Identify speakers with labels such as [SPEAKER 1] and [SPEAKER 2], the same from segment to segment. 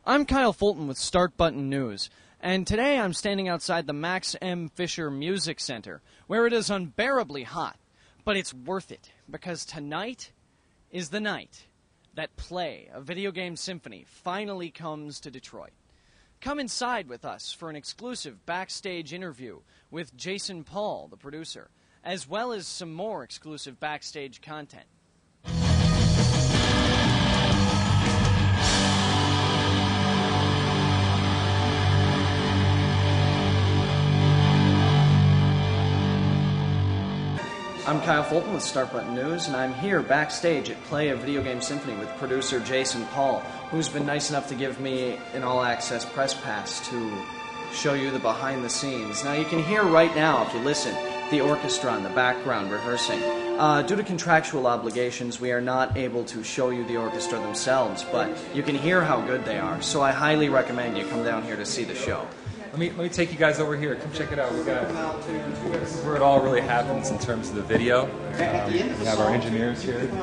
[SPEAKER 1] I'm Kyle Fulton with Start Button News, and today I'm standing outside the Max M. Fisher Music Center, where it is unbearably hot. But it's worth it, because tonight is the night that Play, a video game symphony, finally comes to Detroit. Come inside with us for an exclusive backstage interview with Jason Paul, the producer, as well as some more exclusive backstage content. I'm Kyle Fulton with Start Button News, and I'm here backstage at Play, a video game symphony with producer Jason Paul, who's been nice enough to give me an all-access press pass to show you the behind-the-scenes. Now, you can hear right now, if you listen, the orchestra in the background rehearsing. Due to contractual obligations, we are not able to show you the orchestra themselves, but you can hear how good they are, so I highly recommend you come down here to see the show.
[SPEAKER 2] Let me take you guys over here. Come check it out. This is where it all really happens in terms of the video. We have our engineers here shooting.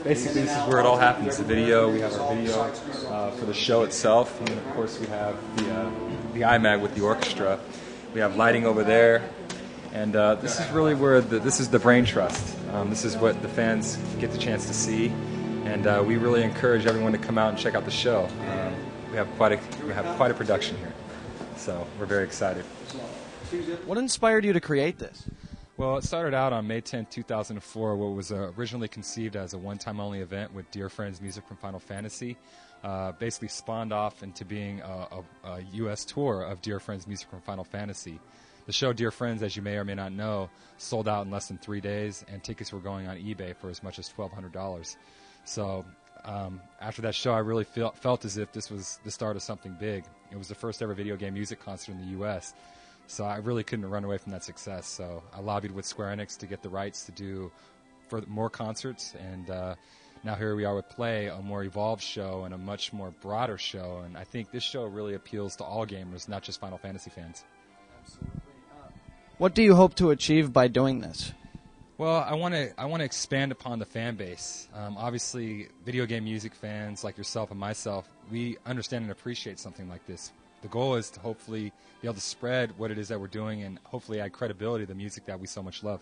[SPEAKER 2] Basically, this is where it all happens. The video. We have our video for the show itself, and of course we have the iMag with the orchestra. We have lighting over there, and this is really where this is the brain trust. This is what the fans get the chance to see, and we really encourage everyone to come out and check out the show. We have quite a production here, so we're very excited.
[SPEAKER 1] What inspired you to create this?
[SPEAKER 2] Well, it started out on May 10, 2004, what was originally conceived as a one-time only event with Dear Friends Music from Final Fantasy. Basically spawned off into being a U.S. tour of Dear Friends Music from Final Fantasy. The show Dear Friends, as you may or may not know, sold out in less than 3 days, and tickets were going on eBay for as much as $1,200. So after that show, I really felt as if this was the start of something big. It was the first ever video game music concert in the U.S., so I really couldn't run away from that success. So I lobbied with Square Enix to get the rights to do more concerts, and now here we are with Play, a more evolved show and a much more broader show, and I think this show really appeals to all gamers, not just Final Fantasy fans.
[SPEAKER 1] Absolutely. What do you hope to achieve by doing this?
[SPEAKER 2] Well, I want to expand upon the fan base. Obviously, video game music fans like yourself and myself, we understand and appreciate something like this. The goal is to hopefully be able to spread what it is that we're doing and hopefully add credibility to the music that we so much love.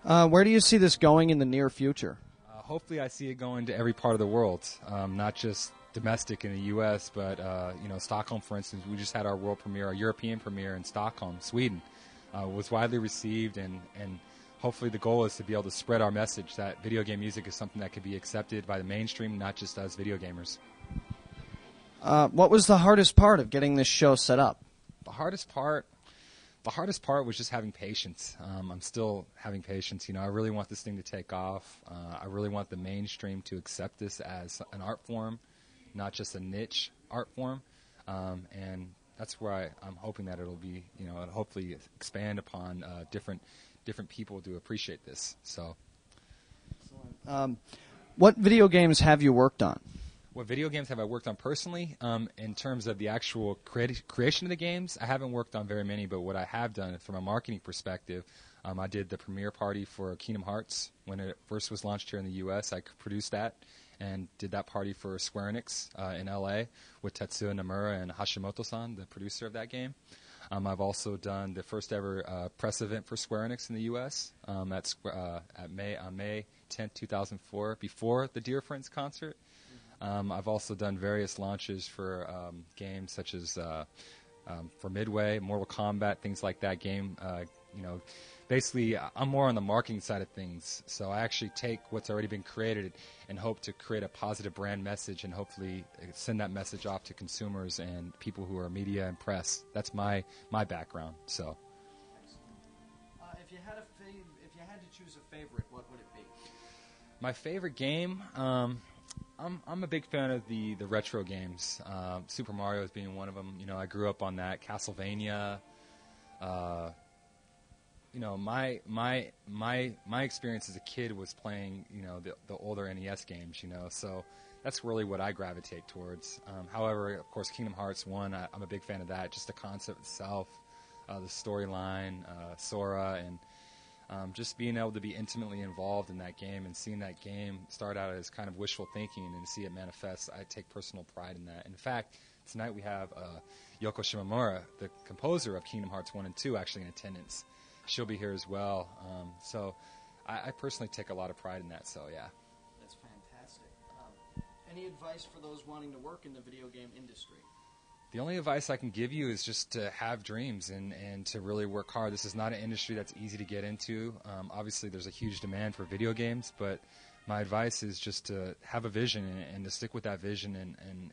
[SPEAKER 1] Where do you see this going in the near future?
[SPEAKER 2] Hopefully, I see it going to every part of the world, not just domestic in the U.S., but Stockholm, for instance. We just had our world premiere, our European premiere in Stockholm, Sweden. Was widely received, and hopefully the goal is to be able to spread our message that video game music is something that can be accepted by the mainstream, not just us video gamers.
[SPEAKER 1] What was the hardest part of getting this show set up?
[SPEAKER 2] The hardest part was just having patience. I'm still having patience. I really want this thing to take off. I really want the mainstream to accept this as an art form, not just a niche art form, and that's where I'm hoping that it'll be, it'll hopefully expand upon different people to appreciate this. So,
[SPEAKER 1] what video games have you worked on?
[SPEAKER 2] What video games have I worked on personally? In terms of the actual creation of the games, I haven't worked on very many, but what I have done from a marketing perspective, I did the premiere party for Kingdom Hearts when it first was launched here in the U.S. I produced that and did that party for Square Enix in L.A. with Tetsuya Nomura and Hashimoto-san, the producer of that game. I've also done the first ever press event for Square Enix in the U.S. On May 10, 2004, before the Dear Friends concert. I've also done various launches for games such as for Midway, Mortal Kombat, things like that. Basically, I'm more on the marketing side of things, so I actually take what's already been created and hope to create a positive brand message and hopefully send that message off to consumers and people who are media and press. That's my background. So,
[SPEAKER 1] if you had to choose a favorite, what would it be?
[SPEAKER 2] My favorite game, I'm a big fan of the retro games. Super Mario as being one of them. I grew up on that. Castlevania. My experience as a kid was playing, the older NES games, so that's really what I gravitate towards. However, of course, Kingdom Hearts 1, I'm a big fan of that, just the concept itself, the storyline, Sora, and Just being able to be intimately involved in that game and seeing that game start out as kind of wishful thinking and see it manifest, I take personal pride in that. In fact, tonight we have Yoko Shimomura, the composer of Kingdom Hearts 1 and 2, actually in attendance. She'll be here as well. So I personally take a lot of pride in that, so yeah.
[SPEAKER 1] That's fantastic. Any advice for those wanting to work in the video game industry?
[SPEAKER 2] The only advice I can give you is just to have dreams and to really work hard. This is not an industry that's easy to get into. Obviously, there's a huge demand for video games, but my advice is just to have a vision and to stick with that vision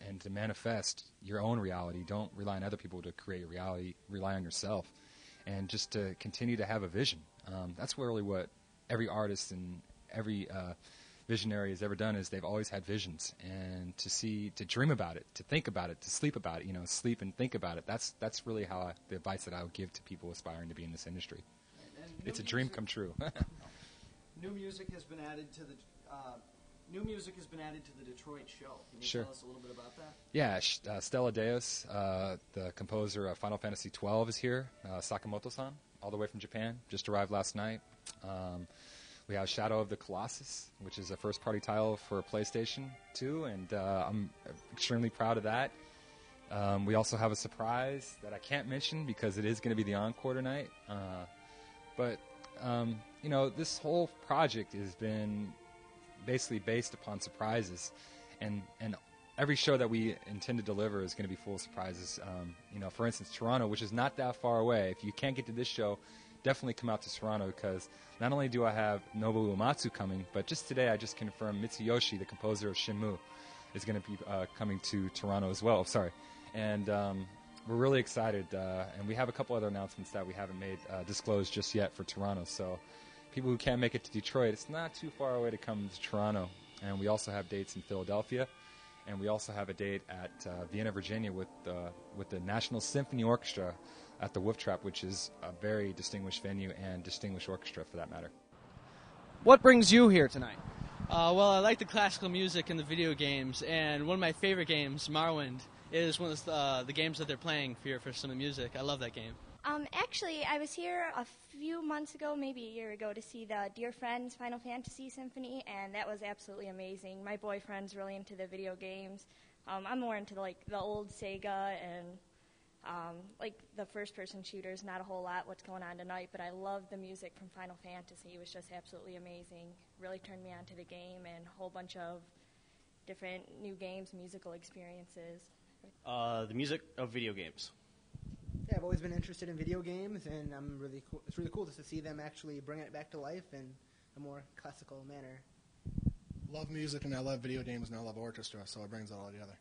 [SPEAKER 2] and to manifest your own reality. Don't rely on other people to create your reality. Rely on yourself. And just to continue to have a vision. That's really what every artist and every visionary has ever done, is they've always had visions, and to dream about it, to think about it, to sleep about it, sleep and think about it. That's really the advice that I would give to people aspiring to be in this industry. It's a dream come true.
[SPEAKER 1] New music has been added to the Detroit show. Can you tell us a little bit about that?
[SPEAKER 2] Yeah, Stella Deos, the composer of Final Fantasy XII, is here. Sakamoto-san, all the way from Japan, just arrived last night. We have Shadow of the Colossus, which is a first-party title for PlayStation 2, and I'm extremely proud of that. We also have a surprise that I can't mention because it is going to be the encore tonight. But this whole project has been basically based upon surprises, and every show that we intend to deliver is going to be full of surprises. For instance, Toronto, which is not that far away. If you can't get to this show, definitely come out to Toronto, because not only do I have Nobuo Uematsu coming, but just today I just confirmed Mitsuyoshi, the composer of Shenmue, is going to be coming to Toronto as well. And we're really excited, and we have a couple other announcements that we haven't made disclosed just yet for Toronto. So people who can't make it to Detroit, it's not too far away to come to Toronto. And we also have dates in Philadelphia, and we also have a date at Vienna, Virginia with the National Symphony Orchestra at the Wolf Trap, which is a very distinguished venue and distinguished orchestra for that matter.
[SPEAKER 1] What brings you here tonight?
[SPEAKER 3] Well, I like the classical music and the video games, and one of my favorite games, Morrowind, is one of the games that they're playing here for some of the music. I love that game.
[SPEAKER 4] Actually, I was here a few months ago, maybe a year ago, to see the Dear Friends Final Fantasy Symphony, and that was absolutely amazing. My boyfriend's really into the video games. I'm more into the old Sega and the first-person shooters. Not a whole lot what's going on tonight, but I love the music from Final Fantasy. It was just absolutely amazing. Really turned me on to the game, and a whole bunch of different new games, musical experiences.
[SPEAKER 5] The music of video games.
[SPEAKER 6] Yeah, I've always been interested in video games, and it's really cool just to see them actually bring it back to life in a more classical manner.
[SPEAKER 7] Love music, and I love video games, and I love orchestra, so it brings it all together.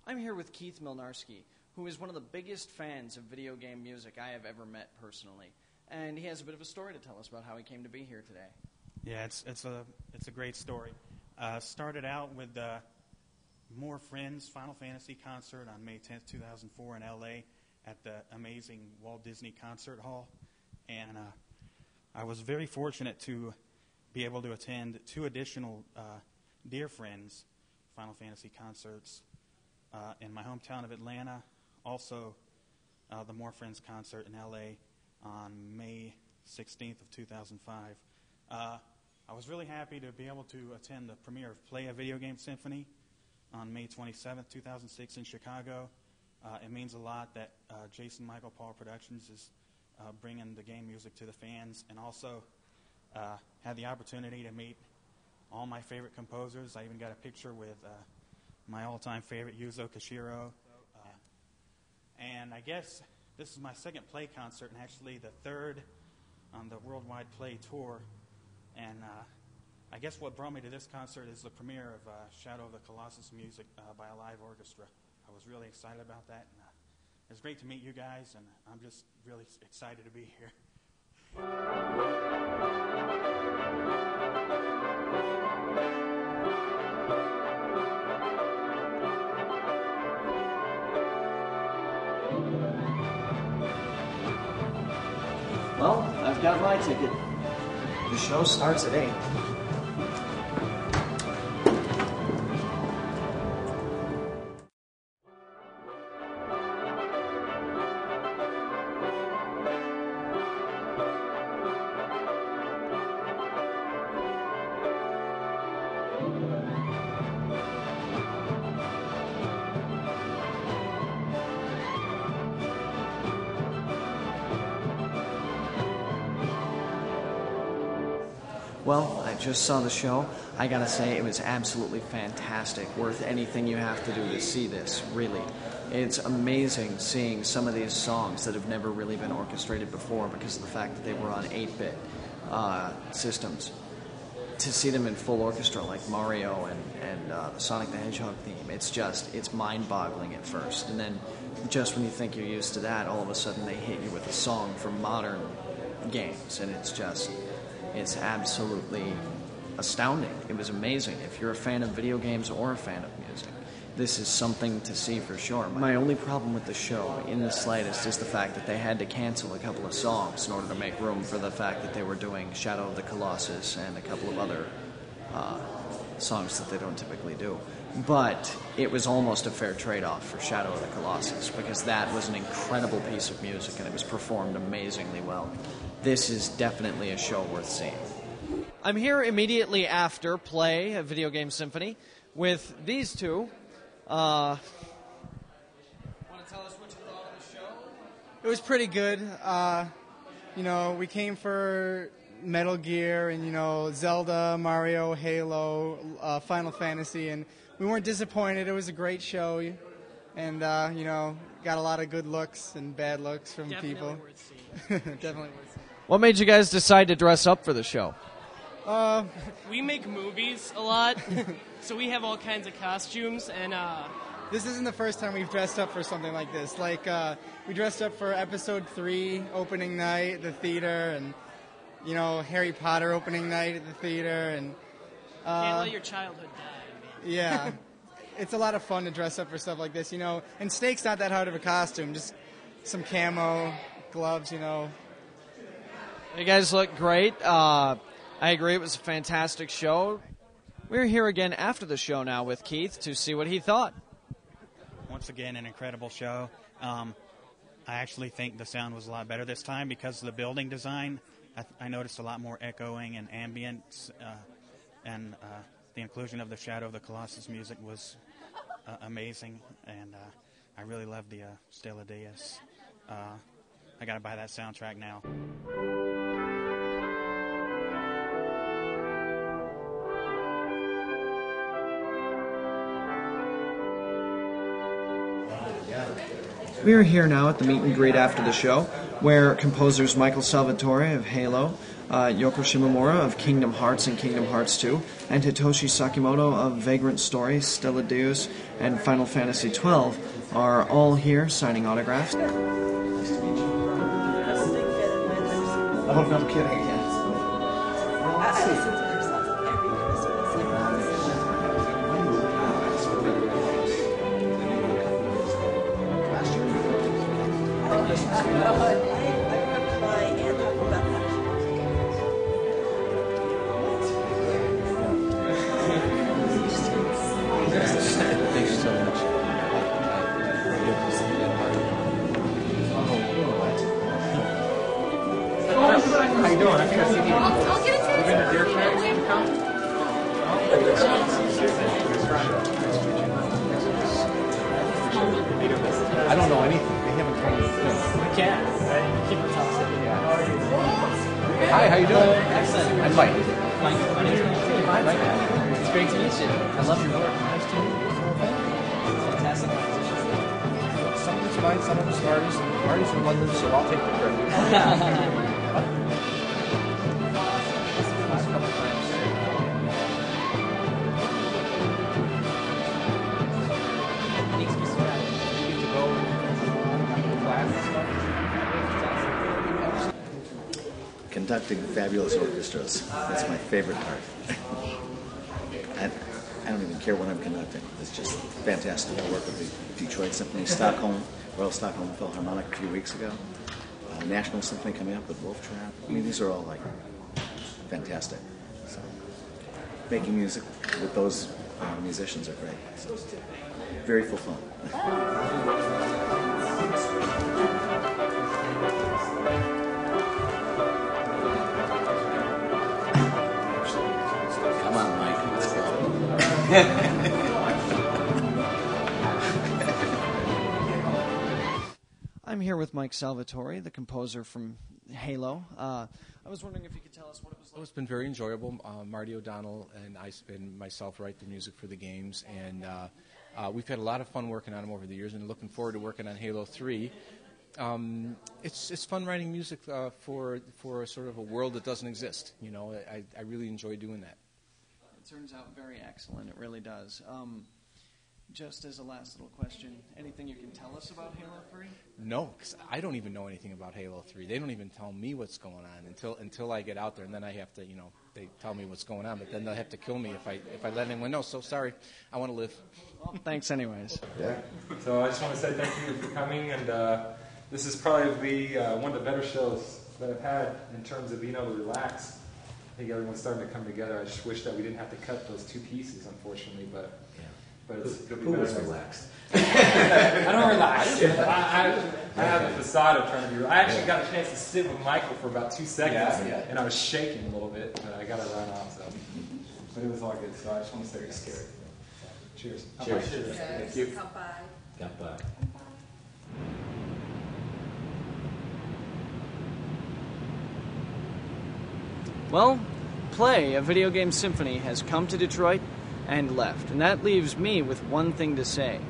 [SPEAKER 1] I'm here with Keith Milnarski, who is one of the biggest fans of video game music I have ever met personally. And he has a bit of a story to tell us about how he came to be here today.
[SPEAKER 8] Yeah, it's a great story. Started out with More Friends Final Fantasy concert on May 10th, 2004 in L.A. at the amazing Walt Disney Concert Hall. And I was very fortunate to be able to attend 2 additional Dear Friends Final Fantasy concerts in my hometown of Atlanta. Also, the More Friends concert in L.A. on May 16th of 2005. I was really happy to be able to attend the premiere of Play a Video Game Symphony on May 27th, 2006 in Chicago. It means a lot that Jason Michael Paul Productions is bringing the game music to the fans, and also had the opportunity to meet all my favorite composers. I even got a picture with my all-time favorite, Yuzo Koshiro. And I guess this is my second Play concert, and actually the third on the Worldwide Play Tour. And I guess what brought me to this concert is the premiere of Shadow of the Colossus music by a live orchestra. I was really excited about that, and it was great to meet you guys, and I'm just really excited to be here.
[SPEAKER 1] Well, I've got my ticket. The show starts at 8. Well, I just saw the show. I gotta say, it was absolutely fantastic. Worth anything you have to do to see this, really. It's amazing seeing some of these songs that have never really been orchestrated before because of the fact that they were on 8-bit systems. To see them in full orchestra like Mario and the Sonic the Hedgehog theme, it's mind-boggling at first. And then just when you think you're used to that, all of a sudden they hit you with a song from modern games, and it's absolutely astounding. It was amazing. If you're a fan of video games or a fan of music, this is something to see for sure. My only problem with the show, in the slightest, is the fact that they had to cancel a couple of songs in order to make room for the fact that they were doing Shadow of the Colossus and a couple of other songs that they don't typically do. But it was almost a fair trade-off for Shadow of the Colossus because that was an incredible piece of music and it was performed amazingly well. This is definitely a show worth seeing.
[SPEAKER 9] I'm here immediately after Play, a Video Game Symphony, with these two. Want to tell us what you thought of the show?
[SPEAKER 10] It was pretty good. We came for Metal Gear and, Zelda, Mario, Halo, Final Fantasy, and we weren't disappointed. It was a great show, and, got a lot of good looks and bad looks from people.
[SPEAKER 11] Worth seeing.
[SPEAKER 10] Definitely worth seeing.
[SPEAKER 9] What made you guys decide to dress up for the show?
[SPEAKER 11] We make movies a lot, so we have all kinds of costumes, and
[SPEAKER 10] this isn't the first time we've dressed up for something like this. Like, we dressed up for Episode 3 opening night at the theater, and, Harry Potter opening night at the theater, and...
[SPEAKER 11] can't let your childhood die, man.
[SPEAKER 10] Yeah. It's a lot of fun to dress up for stuff like this, And Snake's not that hard of a costume, just some camo, gloves,
[SPEAKER 9] You guys look great. I agree, it was a fantastic show. We're here again after the show now with Keith to see what he thought.
[SPEAKER 8] Once again, an incredible show. I actually think the sound was a lot better this time because of the building design. I noticed a lot more echoing and ambience, and the inclusion of the Shadow of the Colossus music was amazing, and I really love the Stella Deus. I got to buy that soundtrack now.
[SPEAKER 1] We are here now at the meet and greet after the show, where composers Michael Salvatore of Halo, Yoko Shimomura of Kingdom Hearts and Kingdom Hearts 2, and Hitoshi Sakimoto of Vagrant Story, Stella Deus, and Final Fantasy XII are all here signing autographs.
[SPEAKER 12] Oh, no kidding. How you doing? I think I've seen you. I'll get a taste. You've been to Deer Friends? I don't know anything. They haven't told me anything.
[SPEAKER 13] We can. Keep it top secret. Yeah.
[SPEAKER 12] Hi, how you doing?
[SPEAKER 13] Excellent.
[SPEAKER 12] I'm Mike.
[SPEAKER 13] Mike, my name's Mike.
[SPEAKER 12] Hi, Mike.
[SPEAKER 13] It's great to meet you. I love your work. Nice to meet you. Fantastic compositions.
[SPEAKER 12] Some of it's mine, some of it's Marty's. Marty's in London, so I'll take the credit.
[SPEAKER 14] Conducting fabulous orchestras. That's my favorite part. I don't even care what I'm conducting. It's just fantastic. I worked with the Detroit Symphony, Royal Stockholm Philharmonic a few weeks ago. National Symphony coming up with Wolf Trap. I mean, these are all like fantastic. So making music with those musicians are great. So, very fulfilling. Come on, Mike. Let's go.
[SPEAKER 9] I'm here with Mike Salvatore, the composer from Halo. I was wondering if you could tell us what it was like.
[SPEAKER 15] It's been very enjoyable. Marty O'Donnell and I myself write the music for the games, and we've had a lot of fun working on them over the years, and looking forward to working on Halo 3. It's fun writing music for sort of a world that doesn't exist. You know, I really enjoy doing that.
[SPEAKER 1] It turns out very excellent. It really does. Just as a last little question, anything you can tell us about Halo 3?
[SPEAKER 15] No, because I don't even know anything about Halo 3. They don't even tell me what's going on until I get out there, and then I have to, they tell me what's going on, but then they'll have to kill me if I let anyone know. So sorry, I want to live.
[SPEAKER 1] Well, thanks anyways.
[SPEAKER 2] Yeah. So I just want to say thank you for coming, and this is probably one of the better shows that I've had in terms of being able to relax. I think everyone's starting to come together. I just wish that we didn't have to cut those two pieces, unfortunately, but it's going to be better.
[SPEAKER 13] Who was relaxed?
[SPEAKER 2] I don't relax. I have a facade of trying to be relaxed. I actually got a chance to sit with Michael for about 2 seconds, and I was shaking a little bit, but I got to run off. So, but it was all good. So I just want to say it's scary. Cheers.
[SPEAKER 13] Cheers.
[SPEAKER 2] Cheers.
[SPEAKER 13] Thank you. Goodbye.
[SPEAKER 1] Well, Play, a video game symphony, has come to Detroit and left. And that leaves me with one thing to say.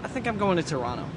[SPEAKER 1] I think I'm going to Toronto.